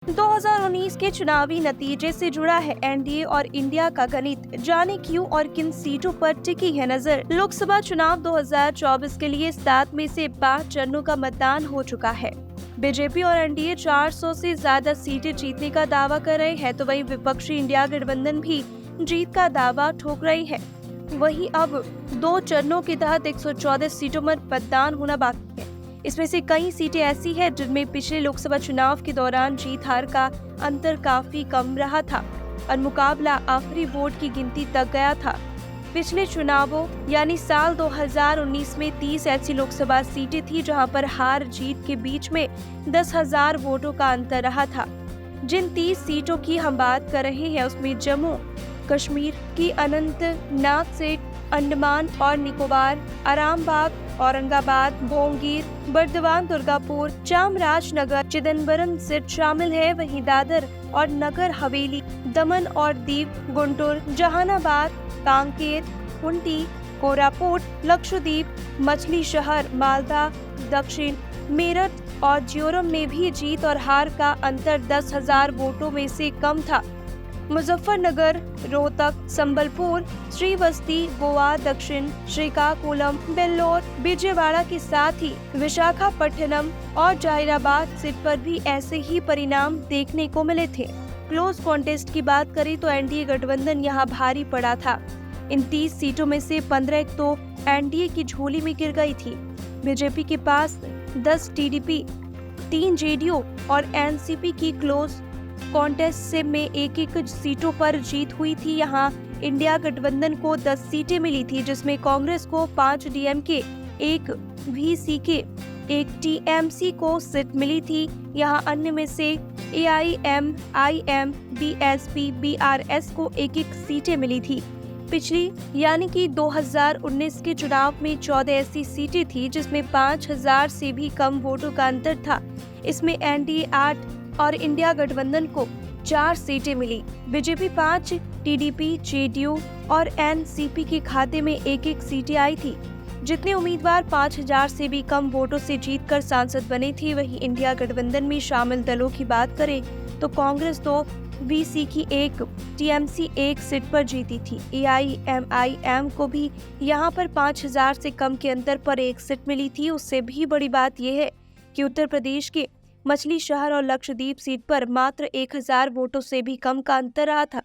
2019 के चुनावी नतीजे से जुड़ा है एनडीए और इंडिया का गणित। जाने क्यों और किन सीटों पर टिकी है नजर। लोकसभा चुनाव 2024 के लिए 7 में से 5 चरणों का मतदान हो चुका है। बीजेपी और एनडीए 400 से ज्यादा सीटें जीतने का दावा कर रहे हैं, तो वहीं विपक्षी इंडिया गठबंधन भी जीत का दावा ठोक रही है। वहीं अब 2 चरणों के तहत 114 सीटों पर मतदान होना बाकी है। इसमें से कई सीटें ऐसी हैं जिनमें पिछले लोकसभा चुनाव के दौरान जीत हार का अंतर काफी कम रहा था और मुकाबला आखिरी वोट की गिनती तक गया था। पिछले चुनावों यानी साल 2019 में 30 ऐसी लोकसभा सीटें थी जहां पर हार जीत के बीच में 10,000 वोटों का अंतर रहा था। जिन 30 सीटों की हम बात कर रहे हैं उसमें जम्मू कश्मीर की अनंतनाग सीट, अंडमान और निकोबार, आरामबाग, औरंगाबाद, भोंगीर, बर्दवान, दुर्गापुर, चामराजनगर, चिदम्बरम सीट शामिल है। वहीं दादर और नगर हवेली, दमन और दीव, गुंटूर, जहानाबाद, कांकेर, खूंटी, कोरापुट, लक्षद्वीप, मछली शहर, मालदा, दक्षिण, मेरठ और ज्योरम में भी जीत और हार का अंतर 10,000 वोटों में से कम था। मुजफ्फरनगर, रोहतक, संबलपुर, श्रीवस्ती, गोवा दक्षिण, श्रीकाकुलम, बेल्लोर, विजयवाड़ा के साथ ही विशाखापट्टनम और जहीराबाद सीट पर भी ऐसे ही परिणाम देखने को मिले थे। क्लोज कॉन्टेस्ट की बात करें तो एनडीए गठबंधन यहाँ भारी पड़ा था। इन 30 सीटों में से 15 तो एनडीए की झोली में गिर गई थी। बीजेपी के पास 10 टीडीपी, 3 जेडीयू और एनसीपी की क्लोज कॉन्टेस्ट से में एक सीटों पर जीत हुई थी। यहाँ इंडिया गठबंधन को 10 सीटें मिली थी, जिसमें कांग्रेस को 5 डीएमके, 1 वीसीके, 1 टीएमसी को सीट मिली थी। यहाँ अन्य में से एआईएमआईएम, बीएसपी, बीआरएस को एक सीटें मिली थी। पिछली यानी कि 2019 के चुनाव में 14 ऐसी सीटें थी जिसमें 5,000 से भी कम वोटों का अंतर था। इसमें एनडीए 8 और इंडिया गठबंधन को 4 सीटें मिली। बीजेपी 5, टीडीपी, जेडीयू और एनसीपी के खाते में एक सीटें आई थी। जितने उम्मीदवार 5,000 से भी कम वोटों से जीतकर सांसद बने थे, वहीं इंडिया गठबंधन में शामिल दलों की बात करें तो कांग्रेस 2, वीसीके 1, टीएमसी 1 सीट पर जीती थी। एआईएमआईएम को भी यहां पर 5,000 से कम के अंतर पर 1 सीट मिली थी। उससे भी बड़ी बात यह है कि उत्तर प्रदेश के मछली शहर और लक्षद्वीप सीट पर मात्र 1,000 वोटों से भी कम का अंतर रहा था।